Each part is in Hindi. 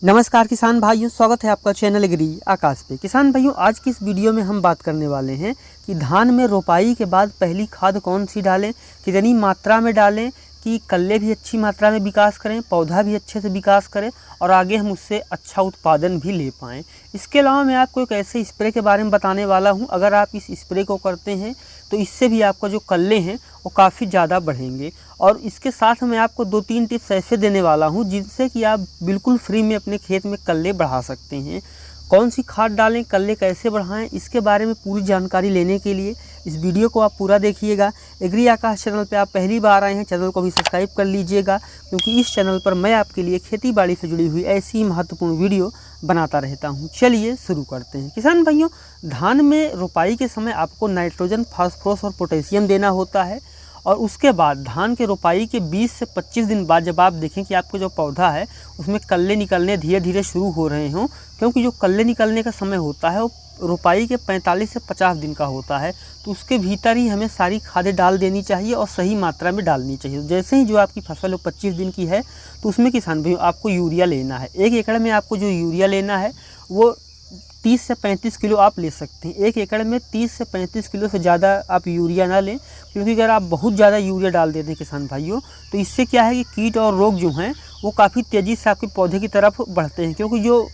नमस्कार किसान भाइयों, स्वागत है आपका चैनल एग्री आकाश पे। किसान भाइयों, आज की इस वीडियो में हम बात करने वाले हैं कि धान में रोपाई के बाद पहली खाद कौन सी डालें, कितनी मात्रा में डालें कि कल्ले भी अच्छी मात्रा में विकास करें, पौधा भी अच्छे से विकास करें और आगे हम उससे अच्छा उत्पादन भी ले पाएँ। इसके अलावा मैं आपको एक ऐसे स्प्रे के बारे में बताने वाला हूँ, अगर आप इस स्प्रे को करते हैं तो इससे भी आपका जो कल्ले हैं वो काफ़ी ज़्यादा बढ़ेंगे। और इसके साथ मैं आपको 2-3 टिप्स ऐसे देने वाला हूँ जिनसे कि आप बिल्कुल फ्री में अपने खेत में कल्ले बढ़ा सकते हैं। कौन सी खाद डालें, कल्ले कैसे बढ़ाएं, इसके बारे में पूरी जानकारी लेने के लिए इस वीडियो को आप पूरा देखिएगा। एग्री आकाश चैनल पे आप पहली बार आए हैं, चैनल को भी सब्सक्राइब कर लीजिएगा, क्योंकि इस चैनल पर मैं आपके लिए खेती बाड़ी से जुड़ी हुई ऐसी ही महत्वपूर्ण वीडियो बनाता रहता हूं। चलिए शुरू करते हैं। किसान भाइयों, धान में रोपाई के समय आपको नाइट्रोजन, फास्फोरस और पोटेशियम देना होता है। और उसके बाद धान के रोपाई के 20 से 25 दिन बाद जब आप देखें कि आपका जो पौधा है उसमें कल्ले निकलने धीरे धीरे शुरू हो रहे हों, क्योंकि जो कल्ले निकलने का समय होता है वो रोपाई के 45 से 50 दिन का होता है, तो उसके भीतर ही हमें सारी खादें डाल देनी चाहिए और सही मात्रा में डालनी चाहिए। जैसे ही जो आपकी फसल 25 दिन की है तो उसमें किसान भाइयों आपको यूरिया लेना है। 1 एकड़ में आपको जो यूरिया लेना है वो 30 से 35 किलो आप ले सकते हैं। 1 एकड़ में 30 से 35 किलो से ज़्यादा आप यूरिया ना लें, क्योंकि अगर आप बहुत ज़्यादा यूरिया डाल देते हैं किसान भाइयों तो इससे क्या है कि कीट और रोग जो हैं वो काफ़ी तेज़ी से आपके पौधे की तरफ बढ़ते हैं, क्योंकि जो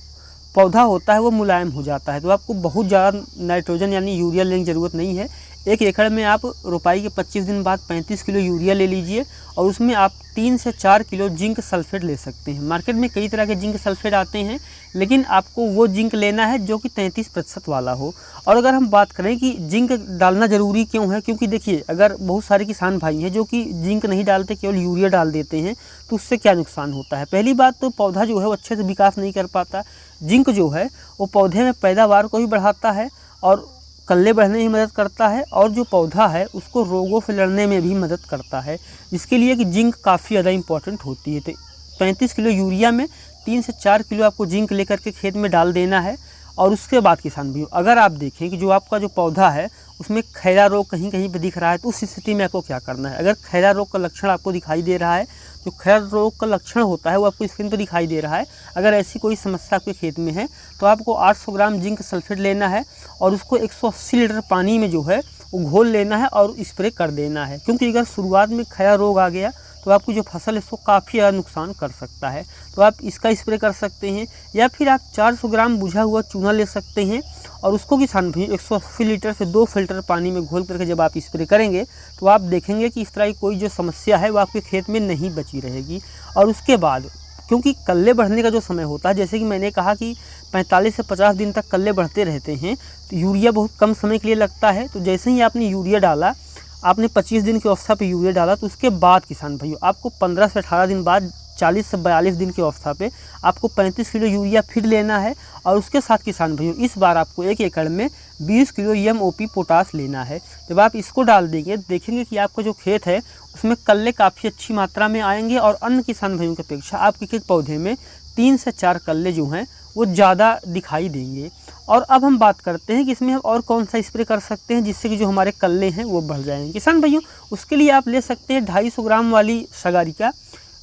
पौधा होता है वो मुलायम हो जाता है। तो आपको बहुत ज़्यादा नाइट्रोजन यानी यूरिया लेने की ज़रूरत नहीं है। 1 एकड़ में आप रोपाई के 25 दिन बाद 35 किलो यूरिया ले लीजिए और उसमें आप 3 से 4 किलो जिंक सल्फेट ले सकते हैं। मार्केट में कई तरह के जिंक सल्फेट आते हैं, लेकिन आपको वो जिंक लेना है जो कि 33% वाला हो। और अगर हम बात करें कि जिंक डालना ज़रूरी क्यों है, क्योंकि देखिए अगर बहुत सारे किसान भाई हैं जो कि जिंक नहीं डालते, केवल यूरिया डाल देते हैं, तो उससे क्या नुकसान होता है। पहली बात तो पौधा जो है वो अच्छे से विकास नहीं कर पाता। जिंक जो है वो पौधे में पैदावार को भी बढ़ाता है और कल्ले बढ़ने में मदद करता है, और जो पौधा है उसको रोगों से लड़ने में भी मदद करता है, जिसके लिए कि जिंक काफ़ी ज़्यादा इंपॉर्टेंट होती है। तो 35 किलो यूरिया में 3 से 4 किलो आपको जिंक लेकर के खेत में डाल देना है। और उसके बाद किसान भाइयों, अगर आप देखें कि जो आपका जो पौधा है उसमें खैरा रोग कहीं कहीं पे दिख रहा है, तो उस स्थिति में आपको क्या करना है। अगर खैरा रोग का लक्षण आपको दिखाई दे रहा है, जो खैरा रोग का लक्षण होता है वो आपको स्क्रीन पर दिखाई दे रहा है, अगर ऐसी कोई समस्या आपके खेत में है तो आपको 800 ग्राम जिंक सल्फेट लेना है और उसको 180 लीटर पानी में जो है वो घोल लेना है और स्प्रे कर देना है। क्योंकि अगर शुरुआत में खैरा रोग आ गया तो आपकी जो फसल है उसको काफ़ी ज़्यादा नुकसान कर सकता है, तो आप इसका स्प्रे कर सकते हैं। या फिर आप 400 ग्राम बुझा हुआ चूना ले सकते हैं और उसको किसान भाई 180 लीटर से 2 फिल्टर पानी में घोल करके जब आप स्प्रे करेंगे तो आप देखेंगे कि इस तरह की कोई जो समस्या है वो आपके खेत में नहीं बची रहेगी। और उसके बाद क्योंकि कल्ले बढ़ने का जो समय होता है, जैसे कि मैंने कहा कि 45 से 50 दिन तक कल्ले बढ़ते रहते हैं, तो यूरिया बहुत कम समय के लिए लगता है। तो जैसे ही आपने यूरिया डाला, आपने 25 दिन की अवस्था पे यूरिया डाला, तो उसके बाद किसान भाइयों आपको 15 से 18 दिन बाद 40 से 42 दिन की अवस्था पे आपको 35 किलो यूरिया फिर लेना है। और उसके साथ किसान भाइयों इस बार आपको 1 एकड़ में 20 किलो MOP पोटास लेना है। जब आप इसको डाल देंगे देखेंगे कि आपका जो खेत है उसमें कल्ले काफ़ी अच्छी मात्रा में आएंगे और अन्य किसान भाइयों की अपेक्षा आपके एक पौधे में 3 से 4 कल्ले जो हैं वो ज़्यादा दिखाई देंगे। और अब हम बात करते हैं कि इसमें हम और कौन सा स्प्रे कर सकते हैं जिससे कि जो हमारे कल्ले हैं वो बढ़ जाएंगे। किसान भाइयों, उसके लिए आप ले सकते हैं 250 ग्राम वाली सगारिका।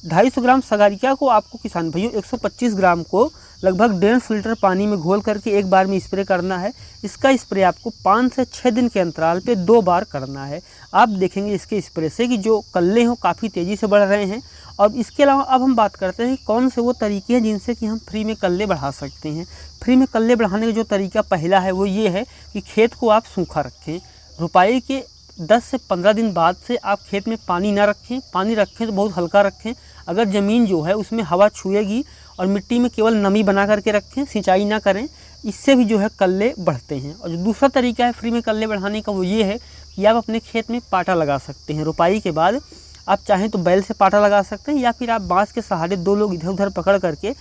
250 ग्राम सगारिका को आपको किसान भाइयों 125 ग्राम को लगभग 1.5 फिल्टर पानी में घोल करके एक बार में स्प्रे करना है। इसका स्प्रे आपको 5 से 6 दिन के अंतराल पे 2 बार करना है। आप देखेंगे इसके स्प्रे से कि जो कल्ले हैं काफ़ी तेज़ी से बढ़ रहे हैं। और इसके अलावा अब हम बात करते हैं कौन से वो तरीके हैं जिनसे कि हम फ्री में कल्ले बढ़ा सकते हैं। फ्री में कल्ले बढ़ाने का जो तरीका पहला है वो ये है कि खेत को आप सूखा रखें। रोपाई के 10 से 15 दिन बाद से आप खेत में पानी ना रखें, पानी रखें तो बहुत हल्का रखें। अगर ज़मीन जो है उसमें हवा छुएगी और मिट्टी में केवल नमी बना करके रखें, सिंचाई ना करें, इससे भी जो है कल्ले बढ़ते हैं। और जो दूसरा तरीका है फ्री में कल्ले बढ़ाने का वो ये है कि आप अपने खेत में पाटा लगा सकते हैं। रोपाई के बाद आप चाहें तो बैल से पाटा लगा सकते हैं, या फिर आप बांस के सहारे 2 लोग इधर उधर पकड़ करके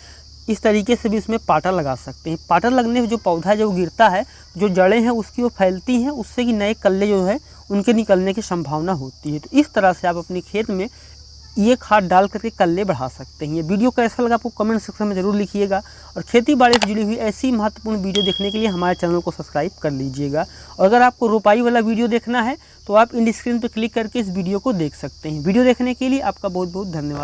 इस तरीके से भी उसमें पाटा लगा सकते हैं। पाटा लगने से जो पौधा है जो गिरता है, जो जड़ें हैं उसकी वो फैलती हैं, उससे कि नए कल्ले जो है उनके निकलने की संभावना होती है। तो इस तरह से आप अपने खेत में ये खाद डाल करके कल्ले बढ़ा सकते हैं। ये वीडियो कैसा लगा आपको कमेंट सेक्शन में ज़रूर लिखिएगा। और खेती बाड़ी से जुड़ी हुई ऐसी महत्वपूर्ण वीडियो देखने के लिए हमारे चैनल को सब्सक्राइब कर लीजिएगा। और अगर आपको रोपाई वाला वीडियो देखना है तो आप इन स्क्रीन पर क्लिक करके इस वीडियो को देख सकते हैं। वीडियो देखने के लिए आपका बहुत बहुत धन्यवाद।